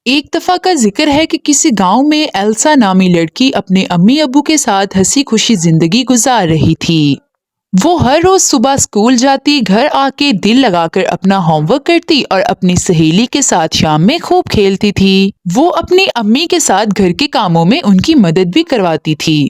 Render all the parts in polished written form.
ایک دفعہ کا ذکر ہے کہ کسی گاؤں میں ایلسا نامی لڑکی اپنے امی ابو کے ساتھ ہنسی خوشی زندگی گزار رہی تھی۔ وہ ہر روز صبح اسکول جاتی، گھر آ کے دل لگا کر اپنا ہوم ورک کرتی اور اپنی سہیلی کے ساتھ شام میں خوب کھیلتی تھی۔ وہ اپنی امی کے ساتھ گھر کے کاموں میں ان کی مدد بھی کرواتی تھی۔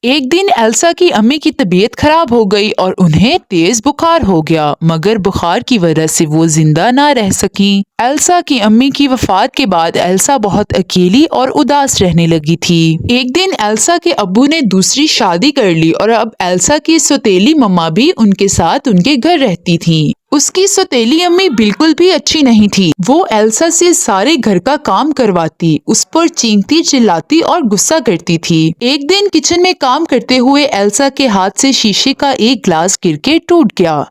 ایک دن ایلسا کی امی کی طبیعت خراب ہو گئی اور انہیں تیز بخار ہو گیا، مگر بخار کی وجہ سے وہ زندہ نہ رہ سکیں۔ ایلسا کی امی کی وفات کے بعد ایلسا بہت اکیلی اور اداس رہنے لگی تھی۔ ایک دن ایلسا کے ابو نے دوسری شادی کر لی اور اب ایلسا کی سوتیلی مما بھی ان کے ساتھ ان کے گھر رہتی تھی۔ اس کی سوتیلی امی بالکل بھی اچھی نہیں تھی۔ وہ ایلسا سے سارے گھر کا کام کرواتی، اس پر چینختی، چلاتی اور غصہ کرتی تھی۔ ایک دن کچن میں کام کرتے ہوئے ایلسا کے ہاتھ سے شیشے کا ایک گلاس گر کے ٹوٹ گیا۔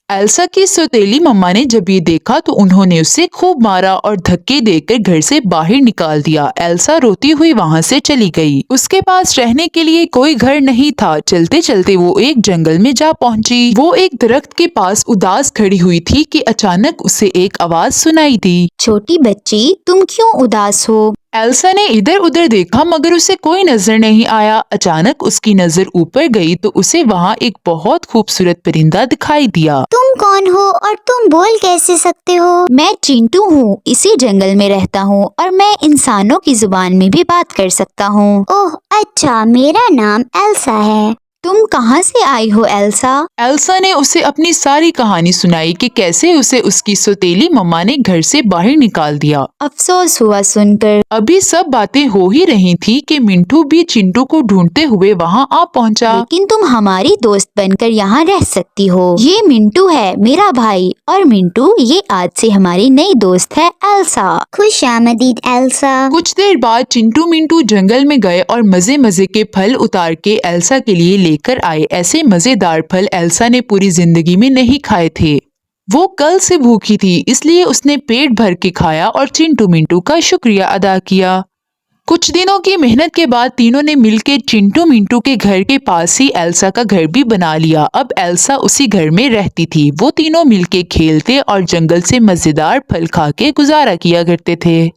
ایلسا کی سوتیلی مما نے جب یہ دیکھا تو انہوں نے اسے خوب مارا اور دھکے دے کر گھر سے باہر نکال دیا۔ ایلسا روتی ہوئی وہاں سے چلی گئی۔ اس کے پاس رہنے کے لیے کوئی گھر نہیں تھا۔ چلتے چلتے وہ ایک جنگل میں جا پہنچی۔ وہ ایک درخت کے پاس اداس کھڑی ہوئی تھی کہ اچانک اسے ایک آواز سنائی دی۔ چھوٹی بچی، تم کیوں اداس ہو؟ ایلسا نے ادھر ادھر دیکھا مگر اسے کوئی نظر نہیں آیا۔ اچانک اس کی نظر اوپر گئی تو اسے وہاں ایک بہت خوبصورت پرندہ دکھائی دیا۔ تم کون ہو اور تم بول کیسے سکتے ہو؟ میں چنٹو ہوں، اسی جنگل میں رہتا ہوں اور میں انسانوں کی زبان میں بھی بات کر سکتا ہوں۔ اوہ اچھا، میرا نام ایلسا ہے۔ تم کہاں سے آئی ہو ایلسا؟ ایلسا نے اسے اپنی ساری کہانی سنائی کہ کیسے اسے اس کی سوتیلی مما نے گھر سے باہر نکال دیا۔ افسوس ہوا سن کر۔ ابھی سب باتیں ہو ہی رہی تھی کہ منٹو بھی چنٹو کو ڈھونڈتے ہوئے وہاں آ پہنچا۔ لیکن تم ہماری دوست بن کر یہاں رہ سکتی ہو۔ یہ منٹو ہے، میرا بھائی، اور منٹو یہ آج سے ہماری نئی دوست ہے ایلسا۔ خوش آمدید ایلسا۔ کچھ دیر بعد چنٹو منٹو جنگل میں گئے اور مزے مزے کے پھل اتار کے ایلسا کے لیے لے کر آئے۔ ایسے مزیدار پھل ایلسا نے پوری زندگی میں نہیں کھائے تھے۔ وہ کل سے بھوکی تھی، اس لیے اس نے پیٹ بھر کے کھایا اور چنٹو منٹو کا شکریہ ادا کیا۔ کچھ دنوں کی محنت کے بعد تینوں نے مل کے چنٹو منٹو کے گھر کے پاس ہی ایلسا کا گھر بھی بنا لیا۔ اب ایلسا اسی گھر میں رہتی تھی۔ وہ تینوں مل کے کھیلتے اور جنگل سے مزیدار پھل کھا کے گزارا کیا کرتے تھے۔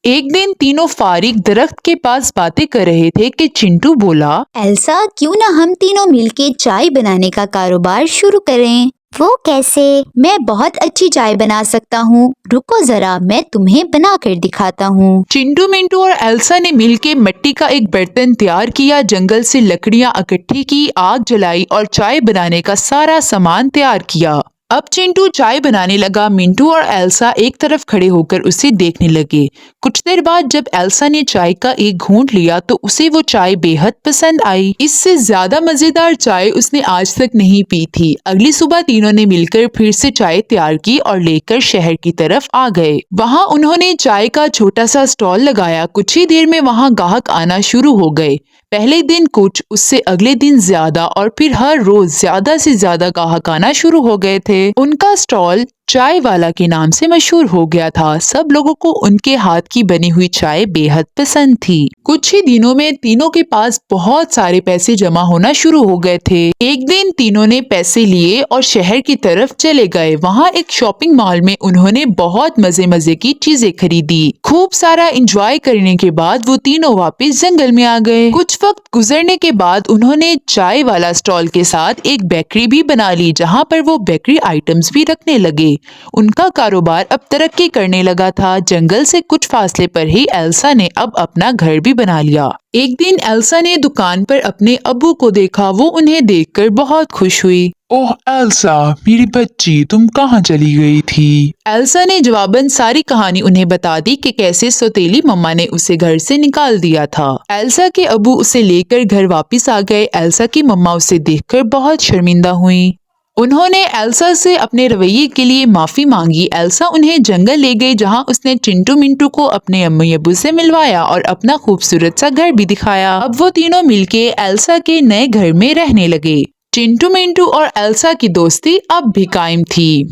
ایک دن تینوں فارغ درخت کے پاس باتیں کر رہے تھے کہ چنٹو بولا، ایلسا، کیوں نہ ہم تینوں مل کے چائے بنانے کا کاروبار شروع کریں؟ وہ کیسے؟ میں بہت اچھی چائے بنا سکتا ہوں، رکو ذرا میں تمہیں بنا کر دکھاتا ہوں۔ چنٹو منٹو اور ایلسا نے مل کے مٹی کا ایک برتن تیار کیا، جنگل سے لکڑیاں اکٹھی کی، آگ جلائی اور چائے بنانے کا سارا سامان تیار کیا۔ اب چنٹو چائے بنانے لگا۔ منٹو اور ایلسا ایک طرف کھڑے ہو کر اسے دیکھنے لگے۔ کچھ دیر بعد جب ایلسا نے چائے کا ایک گھونٹ لیا تو اسے وہ چائے بے حد پسند آئی۔ اس سے زیادہ مزیدار چائے اس نے آج تک نہیں پی تھی۔ اگلی صبح تینوں نے مل کر پھر سے چائے تیار کی اور لے کر شہر کی طرف آ گئے۔ وہاں انہوں نے چائے کا چھوٹا سا اسٹال لگایا۔ کچھ ہی دیر میں وہاں گاہک آنا شروع ہو گئے۔ پہلے دن کچھ، اس سے اگلے دن زیادہ اور پھر ہر روز زیادہ سے زیادہ گاہک آنا شروع ہو گئے تھے۔ ان کا اسٹال چائے والا کے نام سے مشہور ہو گیا تھا۔ سب لوگوں کو ان کے ہاتھ کی بنی ہوئی چائے بے حد پسند تھی۔ کچھ ہی دنوں میں تینوں کے پاس بہت سارے پیسے جمع ہونا شروع ہو گئے تھے۔ ایک دن تینوں نے پیسے لیے اور شہر کی طرف چلے گئے۔ وہاں ایک شاپنگ مال میں انہوں نے بہت مزے کی چیزیں خریدی۔ خوب سارا انجوائے کرنے کے بعد وہ تینوں واپس جنگل میں آ گئے۔ کچھ وقت گزرنے کے بعد انہوں نے چائے والا اسٹال کے ساتھ ایک بیکری بھی بنا لی، جہاں پر وہ بیکری آئٹمز بھی رکھنے لگے۔ ان کا کاروبار اب ترقی کرنے لگا تھا۔ جنگل سے کچھ فاصلے پر ہی ایلسا نے اب اپنا گھر بھی بنا لیا۔ ایک دن ایلسا نے دکان پر اپنے ابو کو دیکھا۔ وہ انہیں دیکھ کر بہت خوش ہوئی۔ اوہ ایلسا، میری بچی، تم کہاں چلی گئی تھی؟ ایلسا نے جواباً ساری کہانی انہیں بتا دی کہ کیسے سوتیلی مما نے اسے گھر سے نکال دیا تھا۔ ایلسا کے ابو اسے لے کر گھر واپس آ گئے۔ ایلسا کی مما اسے دیکھ کر بہت شرمندہ ہوئی۔ انہوں نے ایلسا سے اپنے رویے کے لیے معافی مانگی۔ ایلسا انہیں جنگل لے گئی، جہاں اس نے چنٹو منٹو کو اپنے امی ابو سے ملوایا اور اپنا خوبصورت سا گھر بھی دکھایا۔ اب وہ تینوں مل کے ایلسا کے نئے گھر میں رہنے لگے۔ چنٹو منٹو اور ایلسا کی دوستی اب بھی قائم تھی۔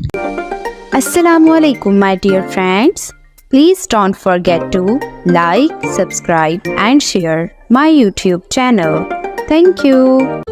السلام علیکم my dear friends. Please don't forget to like, subscribe and share my YouTube channel. Thank you.